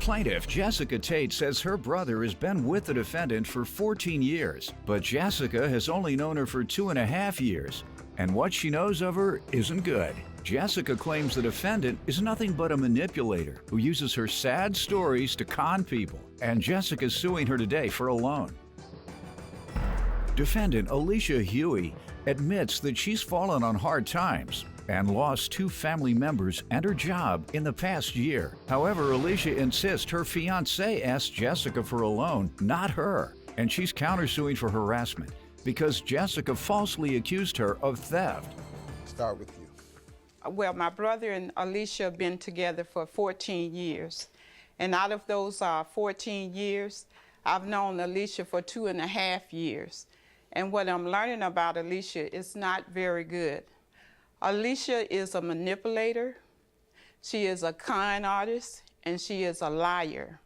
Plaintiff Jessica Tate says her brother has been with the defendant for 14 years, but Jessica has only known her for 2.5 years, and what she knows of her isn't good. Jessica claims the defendant is nothing but a manipulator who uses her sad stories to con people, and Jessica's suing her today for a loan. Defendant Alicia Huey admits that she's fallen on hard times and lost 2 family members and her job in the past year. However, Alicia insists her fiancé asked Jessica for a loan, not her, and she's countersuing for harassment because Jessica falsely accused her of theft. Start with you. Well, my brother and Alicia have been together for 14 years. And out of those 14 years, I've known Alicia for 2.5 years. And what I'm learning about Alicia is not very good. Alicia is a manipulator, she is a con artist, and she is a liar.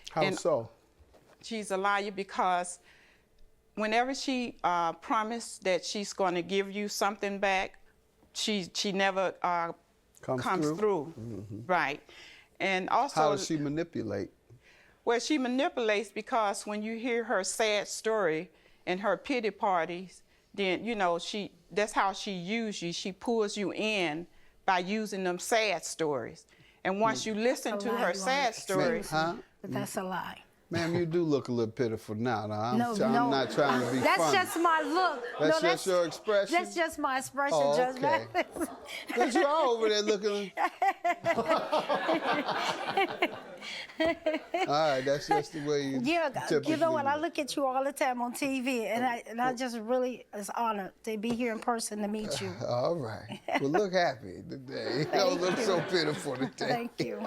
How so? She's a liar because whenever she promised that she's going to give you something back, she never comes through. Mm-hmm. Right. And also, how does she manipulate? Well, she manipulates because when you hear her sad story and her pity parties, then, you know, that's how she uses you. She pulls you in by using them sad stories. And once you listen to her sad stories... Huh? But that's a lie. Ma'am, you do look a little pitiful now. I'm not trying to be That's funny. just my look. That's just your expression? That's just my expression, oh, Judge okay. Mathis. Because you're all over there looking... All right, that's just the way you you know what, I look at you all the time on TV, and I just really is honored to be here in person to meet you. All right. Well, look happy today. You don't look so pitiful today. Thank you.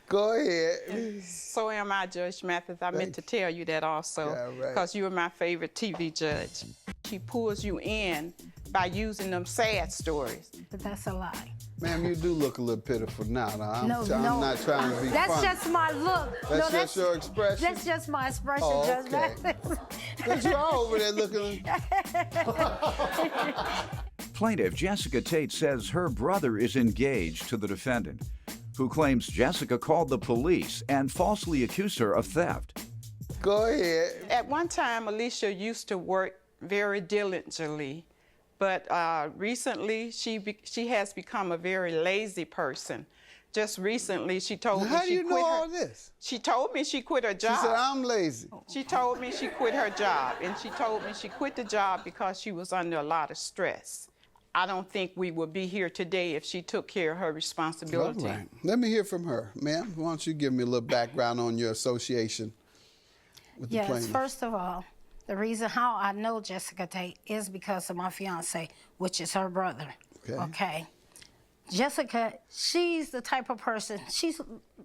Go ahead. So am I, Judge Mathis. I meant to tell you that also, because you are my favorite TV judge. She pulls you in by using them sad stories. But that's a lie. Ma'am, you do look a little pitiful now. I'm not trying to be That's funny. just my look. That's just your expression? That's just my expression, Judge Mathis. Because you're all over there looking... Plaintiff Jessica Tate says her brother is engaged to the defendant, who claims Jessica called the police and falsely accused her of theft. Go ahead. At one time, Alicia used to work very diligently, but recently she has become a very lazy person. Just recently, she told me she quit her... How do you know all this? She told me she quit her job. She said, I'm lazy. She told me she quit her job, and she told me she quit the job because she was under a lot of stress. I don't think we would be here today if she took care of her responsibility. All right. Let me hear from her. Ma'am, why don't you give me a little background on your association with the plaintiff? Yes, first of all, the reason how I know Jessica Tate is because of my fiancé, which is her brother. Okay. Jessica, she's the type of person, she's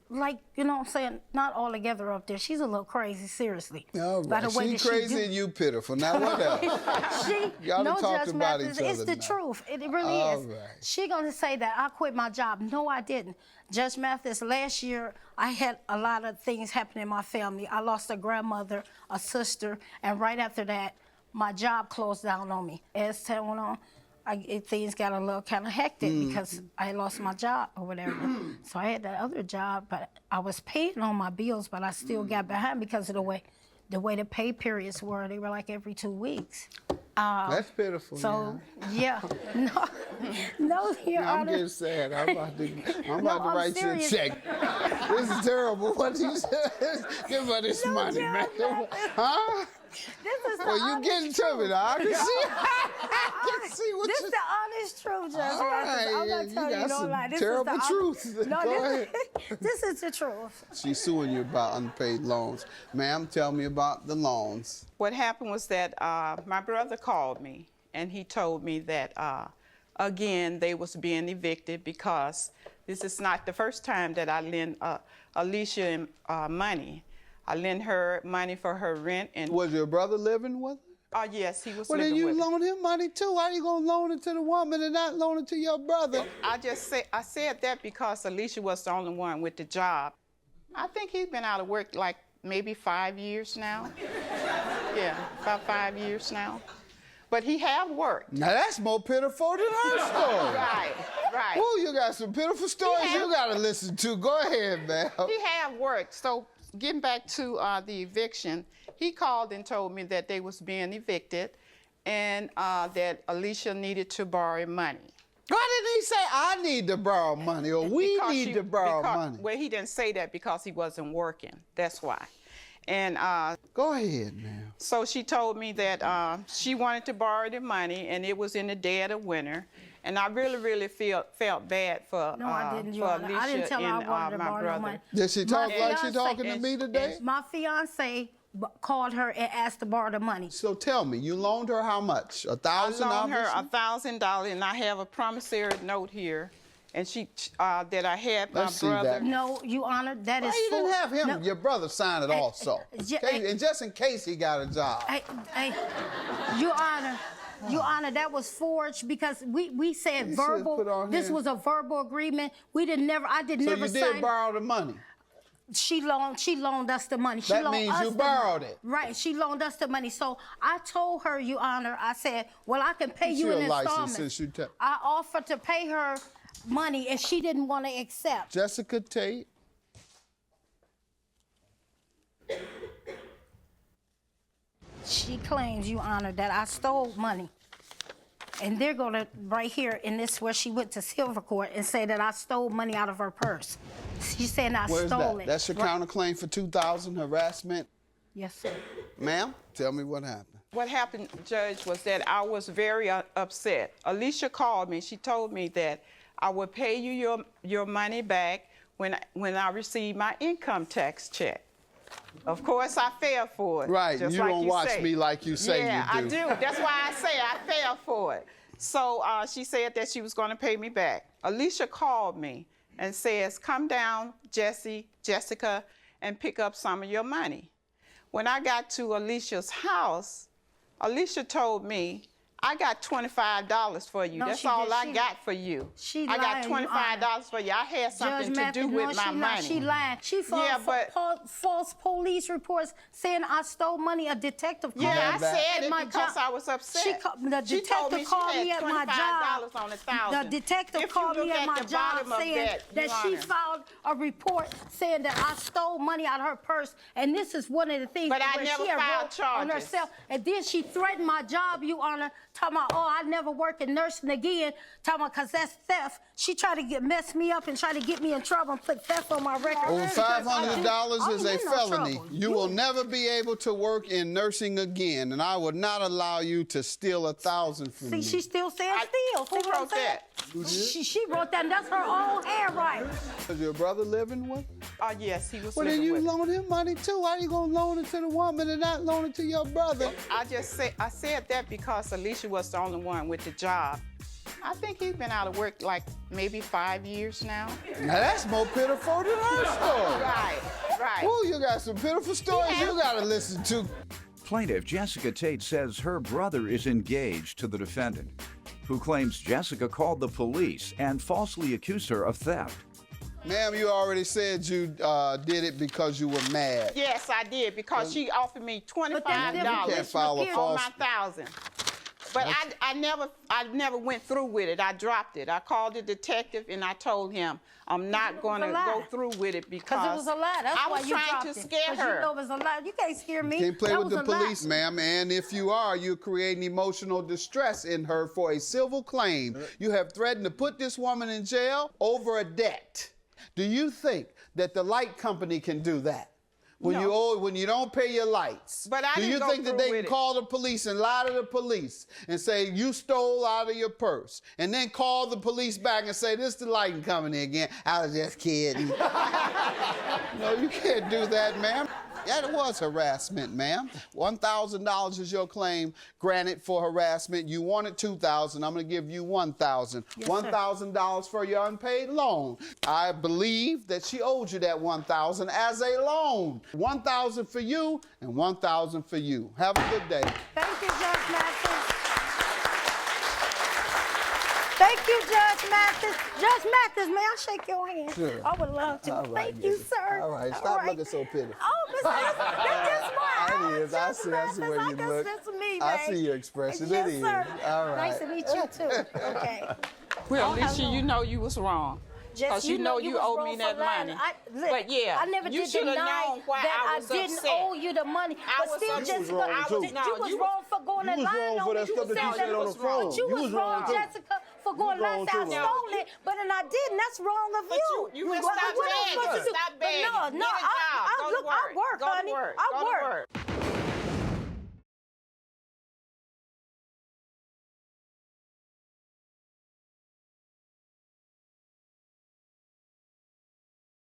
like, you know what I'm saying, not all together up there. She's a little crazy, seriously. All right. She's crazy and you pitiful. Now what else? Y'all done talked about each other. It's the truth. It really is. Right. She gonna say that I quit my job. No, I didn't. Judge Mathis, last year I had a lot of things happen in my family. I lost a grandmother, a sister, and right after that, my job closed down on me. As time went on, things got a little kind of hectic because I lost my job or whatever. So I had that other job, but I was paying on my bills, but I still got behind because of the way the pay periods were. They were like every 2 weeks. That's pitiful. So yeah, no, Your Honor. I'm getting sad. I'm about to write you a check. This is terrible. What you said? Give her this money, man. Huh? This is well, you getting to me now. I can see. What this is the honest truth, Judge. All right, I'm not telling you no lie. This terrible is the truth. No, Go ahead. This is the truth. She's suing you about unpaid loans. Ma'am, tell me about the loans. What happened was that my brother called me, and he told me that, again, they was being evicted because this is not the first time that I lend Alicia money. I lent her money for her rent. And was your brother living with her? Yes, he was living with her. Well, then you loan him money too. How are you going to loan it to the woman and not loan it to your brother? I said that because Alicia was the only one with the job. I think he's been out of work like maybe 5 years now. Yeah, about 5 years now. But he have worked. Now that's more pitiful than her story. Right, right. Ooh, you got some pitiful stories you got to listen to. Go ahead, man. He have worked. So getting back to the eviction, he called and told me that they was being evicted and that Alicia needed to borrow money. Why didn't he say, I need to borrow money or we need to borrow money? Well, he didn't say that because he wasn't working. That's why. And go ahead, ma'am. So she told me that she wanted to borrow the money, and it was in the dead of winter. And I really, really felt bad for No, I didn't, for Alicia I didn't tell her I and wanted to my borrow brother. no money. Did she talk My like she fiancé- talking to me today? My fiance called her and asked to borrow the money. So tell me, you loaned her how much? $1,000? I loaned her $1,000, and I have a promissory note here, and she that I had my Let's see brother. that. No, you Honor, that is Why you didn't have him, No. your brother, sign it also? hey. And just in case he got a job. Hey, Your Honor, that was forged because we said You should've put verbal. on This here. was a verbal agreement. I did So never you sign. did borrow the money? She loaned us the money. She That loaned means us you the borrowed money. it. Right, she loaned us the money. So I told her, Your Honor, I said, well, I can pay Get you you in a license installments. since you I offered to pay her money, and she didn't want to accept. Jessica Tate. She claims, Your Honor, that I stole money. And they're going to, right here, in this where she went to Silver Court and say that I stole money out of her purse. She's saying I Where's stole that? it. That's your counterclaim for $2,000 harassment? Yes, sir. Ma'am, tell me what happened. What happened, Judge, was that I was very upset. Alicia called me. She told me that I would pay you your money back when I receive my income tax check. Of course, I fell for it. Right, just you like don't watch say. me like you say yeah, you do. I do. That's why I say I fell for it. So she said that she was going to pay me back. Alicia called me and says, come down, Jessica, and pick up some of your money. When I got to Alicia's house, Alicia told me, I got $25 for you. No, That's she all did. I got for you. She I got lying, $25 for you. I had something Judge to do Mathis, with no, my she money. Not. She lied. She Yeah, false police reports saying I stole money. A detective called me Yeah, I that? said at it my because job. I was upset. The She told me detective called she me had at my job. $25 on $1,000. The detective If you called me look at my the job bottom of saying that Your she Honor. filed a report saying that I stole money out of her purse. And this is one of the things But I where never she had filed wrote on charges. herself. And then she threatened my job, Your Honor, talking about, oh, I never work in nursing again, talking about, because that's theft. She tried to mess me up and try to get me in trouble and put theft on my record. Over $500 I is don't a get no felony. trouble. You will never be able to work in nursing again, and I would not allow you to steal $1,000 from me. See, she still saying steal. Who See what I'm wrote saying? that? You did? She wrote that, and that's her own handwriting. Is your brother living with? Yes, he was Well, then living you with me. loan him money too. Why you gonna loan it to the woman and not loan it to your brother? I said that because Alicia was the only one with the job. I think he's been out of work like maybe 5 years now. Now that's more pitiful than her story. Right. Ooh, you got some pitiful stories you gotta listen to. Plaintiff Jessica Tate says her brother is engaged to the defendant, who claims Jessica called the police and falsely accused her of theft. Ma'am, you already said you did it because you were mad. Yes, I did because she offered me $25 But that's different. You can't file a Look here. on false. my $1,000. But I never went through with it. I dropped it. I called the detective and I told him I'm not going to go through with it because Because it was a lie. That's I why was you trying dropped to it. scare 'Cause her. You know it was a lie. You can't scare me. Can't play That with the was a lie. police, ma'am. And if you are, you're creating emotional distress in her for a civil claim. You have threatened to put this woman in jail over a debt. Do you think that the light company can do that? When No. when you don't pay your lights. But I do didn't you go think that through they with can it. call the police and lie to the police and say you stole out of your purse and then call the police back and say this is the lighting company again? I was just kidding. No, you can't do that, ma'am. That was harassment, ma'am. $1,000 is your claim granted for harassment. You wanted $2,000. I'm going to give you $1,000. Yes, $1,000 for your unpaid loan. I believe that she owed you that $1,000 as a loan. $1,000 for you and $1,000 for you. Have a good day. Thank you, Judge Mathis. Thank you, Judge Mathis. Judge Mathis, may I shake your hand? Sure. I would love to. All right, Thank you, sir. All right, stop looking so pitiful. Oh, Miss that's why. It is. I see where you look. That's me, I babe. see your expression. Yes, It is. sir. All right. Nice to meet you, too. Okay. Well, Alicia, you know you was wrong. Because you know you owe me that money. But yeah, I never you did should have deny known why that I was didn't upset. owe you the money. I But was still, upset. Jessica, wrong, too. you was wrong for going and lying on me. that stuff that you said on the phone. But you was wrong, too. Jessica, for going wrong, lying. I too. stole it, but and I didn't. That's wrong of But you. you must What stop am I supposed begging. to do? Stop But begging. no, Get a job. I Go to look, I work. work, Go to honey. work. I Go to work. work.